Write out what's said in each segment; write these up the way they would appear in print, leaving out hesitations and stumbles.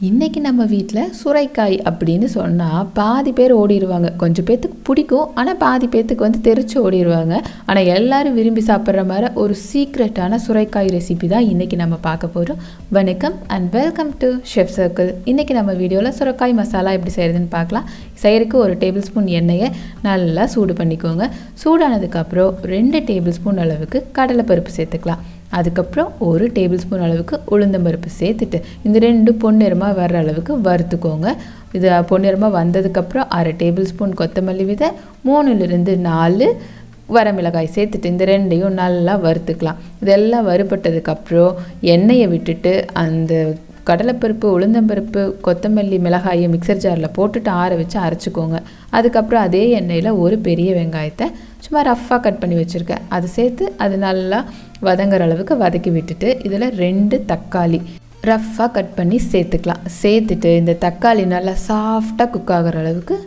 இன்றைக்கி நம்ம வீட்டில் சுரைக்காய் அப்படின்னு சொன்னால் பாதி பேர் ஓடிடுவாங்க. கொஞ்சம் பேர்த்துக்கு பிடிக்கும், ஆனால் பாதி பேர்த்துக்கு வந்து தெரிச்சு ஓடிடுவாங்க. ஆனால் எல்லோரும் விரும்பி சாப்பிட்ற மாதிரி ஒரு சீக்ரெட்டான சுரைக்காய் ரெசிபி தான் இன்றைக்கி நம்ம பார்க்க போகிறோம். வணக்கம் and welcome to chef circle. இன்றைக்கி நம்ம வீடியோவில் சுரைக்காய் மசாலா எப்படி செய்கிறதுன்னு பார்க்கலாம். செய்கிறதுக்கு 1 டேபிள் ஸ்பூன் எண்ணெயை நல்லா சூடு பண்ணிக்கோங்க. சூடானதுக்கப்புறம் 2 டேபிள் ஸ்பூன் அளவுக்கு கடலைப்பருப்பு சேர்த்துக்கலாம். அதுக்கப்புறம் 1 டேபிள் ஸ்பூன் அளவுக்கு உளுந்தம்பருப்பு சேர்த்துட்டு இந்த 2 பொன்னிறமாக வர்ற அளவுக்கு வறுத்துக்கோங்க. இது பொன்னிறமாக வந்ததுக்கப்புறம் 1/2 டேபிள் ஸ்பூன் கொத்தமல்லி விதை, 3லிருந்து 4 வரமிளகாய் சேர்த்துட்டு இந்த 2ஐயும் நல்லா வறுத்துக்கலாம். இதெல்லாம் வறுபட்டதுக்கப்புறம் எண்ணெயை விட்டுட்டு அந்த கடலைப்பருப்பு, உளுந்தம்பருப்பு, கொத்தமல்லி, மிளகாயை மிக்சர் ஜாரில் போட்டுட்டு ஆற வச்சு அரைச்சிக்கோங்க. அதுக்கப்புறம் அதே எண்ணெயில் 1 பெரிய வெங்காயத்தை சும்மா ரஃப்பாக கட் பண்ணி வச்சுருக்கேன், அது சேர்த்து அது நல்லா வதங்குற அளவுக்கு வதக்கி விட்டுட்டு இதில் 2 தக்காளி ரஃப்பாக கட் பண்ணி சேர்த்துக்கலாம். சேர்த்துட்டு இந்த தக்காளி நல்லா சாஃப்டாக குக் ஆகிற அளவுக்கு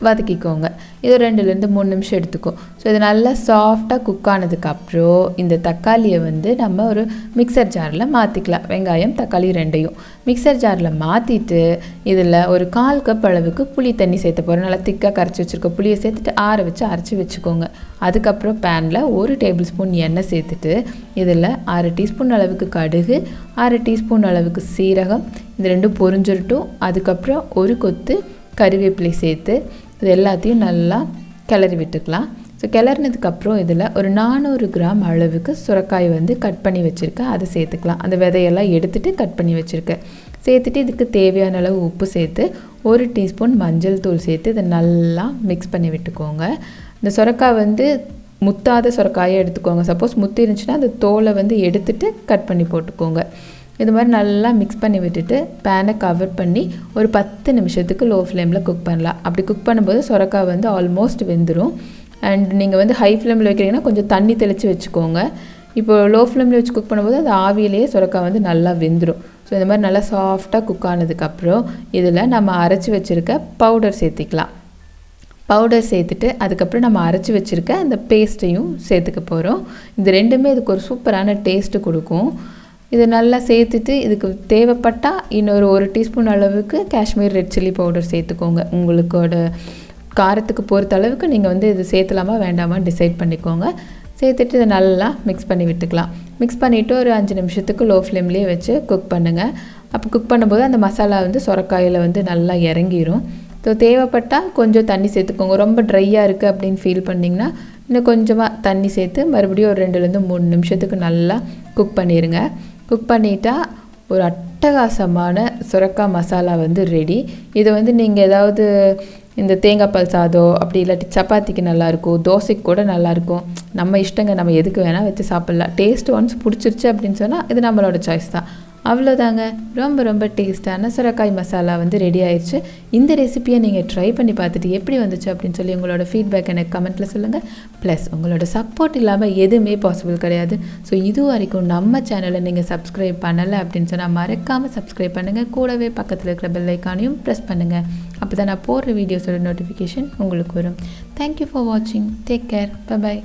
வதக்கிக்கோங்க. இது 2லேருந்து 3 நிமிஷம் எடுத்துக்கும். ஸோ இது நல்லா சாஃப்டாக குக் ஆனதுக்கப்புறம் இந்த தக்காளியை வந்து நம்ம ஒரு மிக்சர் ஜாரில் மாற்றிக்கலாம். வெங்காயம், தக்காளி 2ஐயும் மிக்சர் ஜாரில் மாற்றிட்டு இதில் ஒரு 1/4 கப் அளவுக்கு புளி தண்ணி சேர்த்து போகிறோம். நல்லா திக்காக கரைச்சி வச்சுருக்க புளியை சேர்த்துட்டு ஆற வச்சு அரைச்சி வச்சுக்கோங்க. அதுக்கப்புறம் பேனில் 1 டேபிள் ஸ்பூன் எண்ணெய் சேர்த்துட்டு இதில் 1/2 டீஸ்பூன் அளவுக்கு கடுகு, 1/2 டீஸ்பூன் அளவுக்கு சீரகம், இது 2 பொரிஞ்சிரட்டும். அதுக்கப்புறம் 1 கொத்து கறிவேப்பிலை சேர்த்து இது எல்லாத்தையும் நல்லா கிளறி விட்டுக்கலாம். ஸோ கிளறினதுக்கப்புறம் இதில் ஒரு 400 கிராம் அளவுக்கு சுரைக்காய் வந்து கட் பண்ணி வச்சுருக்கேன், அதை சேர்த்துக்கலாம். அந்த விதையெல்லாம் எடுத்துகிட்டு கட் பண்ணி வச்சுருக்கேன். சேர்த்துட்டு இதுக்கு தேவையான அளவு உப்பு சேர்த்து 1 டீஸ்பூன் மஞ்சள் தூள் சேர்த்து இதை நல்லா மிக்ஸ் பண்ணி விட்டுக்கோங்க. இந்த சுரைக்காய் வந்து முத்தாத சுரைக்காயை எடுத்துக்கோங்க. சப்போஸ் முத்தி இருந்துச்சுன்னா அந்த தோலை வந்து எடுத்துகிட்டு கட் பண்ணி போட்டுக்கோங்க. இது மாதிரி நல்லா மிக்ஸ் பண்ணி விட்டுட்டு பேனை கவர் பண்ணி ஒரு 10 நிமிஷத்துக்கு லோ ஃப்ளேமில் குக் பண்ணலாம். அப்படி குக் பண்ணும்போது சுரைக்காய் வந்து ஆல்மோஸ்ட் வெந்துடும். அண்ட் நீங்கள் வந்து ஹை ஃப்ளேமில் வைக்கிறீங்கன்னா கொஞ்சம் தண்ணி தெளித்து வச்சுக்கோங்க. இப்போ லோ ஃப்ளேமில் வச்சு குக் பண்ணும்போது அது ஆவியிலேயே சுரைக்காய் வந்து நல்லா வெந்துடும். ஸோ இந்த மாதிரி நல்லா சாஃப்டாக குக் ஆனதுக்கப்புறம் இதில் நம்ம அரைச்சி வச்சுருக்க பவுடர் சேர்த்திக்கலாம். பவுடர் சேர்த்துட்டு அதுக்கப்புறம் நம்ம அரைச்சி வச்சுருக்க அந்த பேஸ்ட்டையும் சேர்த்துக்க போகிறோம். இது 2மே இதுக்கு ஒரு சூப்பரான டேஸ்ட்டு கொடுக்கும். இது நல்லா சேர்த்துட்டு இதுக்கு தேவைப்பட்டால் இன்னொரு 1 டீஸ்பூன் அளவுக்கு காஷ்மீர் ரெட் சில்லி பவுடர் சேர்த்துக்கோங்க. உங்களுக்கோட காரத்துக்கு பொறுத்த அளவுக்கு நீங்கள் வந்து இது சேர்த்தலாமா வேண்டாமான்னு டிசைட் பண்ணிக்கோங்க. சேர்த்துட்டு இதை நல்லா மிக்ஸ் பண்ணி விட்டுக்கலாம். மிக்ஸ் பண்ணிவிட்டு ஒரு 5 நிமிஷத்துக்கு லோ ஃப்ளேம்லேயே வச்சு குக் பண்ணுங்கள். அப்போ குக் பண்ணும்போது அந்த மசாலா வந்து சுரைக்காயில் வந்து நல்லா இறங்கிடும். ஸோ தேவைப்பட்டால் கொஞ்சம் தண்ணி சேர்த்துக்கோங்க. ரொம்ப ட்ரையாக இருக்குது அப்படின்னு ஃபீல் பண்ணிங்கன்னா இன்னும் கொஞ்சமாக தண்ணி சேர்த்து மறுபடியும் ஒரு 2லேருந்து 3 நிமிஷத்துக்கு நல்லா குக் பண்ணிடுங்க. குக் பண்ணிட்டா ஒரு அட்டகாசமான சுரைக்காய் மசாலா வந்து ரெடி. இதை வந்து நீங்கள் ஏதாவது இந்த தேங்காய் பால் சாதம் அப்படி இல்லாட்டி சப்பாத்திக்கு நல்லாயிருக்கும், தோசைக்கு கூட நல்லாயிருக்கும். நம்ம இஷ்டங்க, நம்ம எதுக்கு வேணால் வச்சு சாப்பிட்லாம். டேஸ்ட் ஒன்ஸ் பிடிச்சிருச்சு அப்படின்னு சொன்னால் இது நம்மளோட சாய்ஸ் தான். அவ்வளோதாங்க, ரொம்ப டேஸ்ட்டான சுரைக்காய் மசாலா வந்து ரெடி ஆயிடுச்சு. இந்த ரெசிபியை நீங்கள் ட்ரை பண்ணி பார்த்துட்டு எப்படி வந்துச்சு அப்படின்னு சொல்லி உங்களோட ஃபீட்பேக் எனக்கு கமெண்ட்டில் சொல்லுங்கள். ப்ளஸ் உங்களோட சப்போர்ட் இல்லாமல் எதுவுமே பாசிபிள் கிடையாது. ஸோ இது வரைக்கும் நம்ம சேனலை நீங்கள் சப்ஸ்கிரைப் பண்ணலை அப்படின்னு சொன்னால் மறக்காமல் சப்ஸ்கிரைப் பண்ணுங்கள். கூடவே பக்கத்தில் இருக்கிற பெல் ஐக்கானையும் ப்ரெஸ் பண்ணுங்கள். அப்போ தான் நான் போடுற வீடியோஸோட நோட்டிஃபிகேஷன் உங்களுக்கு வரும். தேங்க்யூ ஃபார் வாட்சிங். Take care. பை.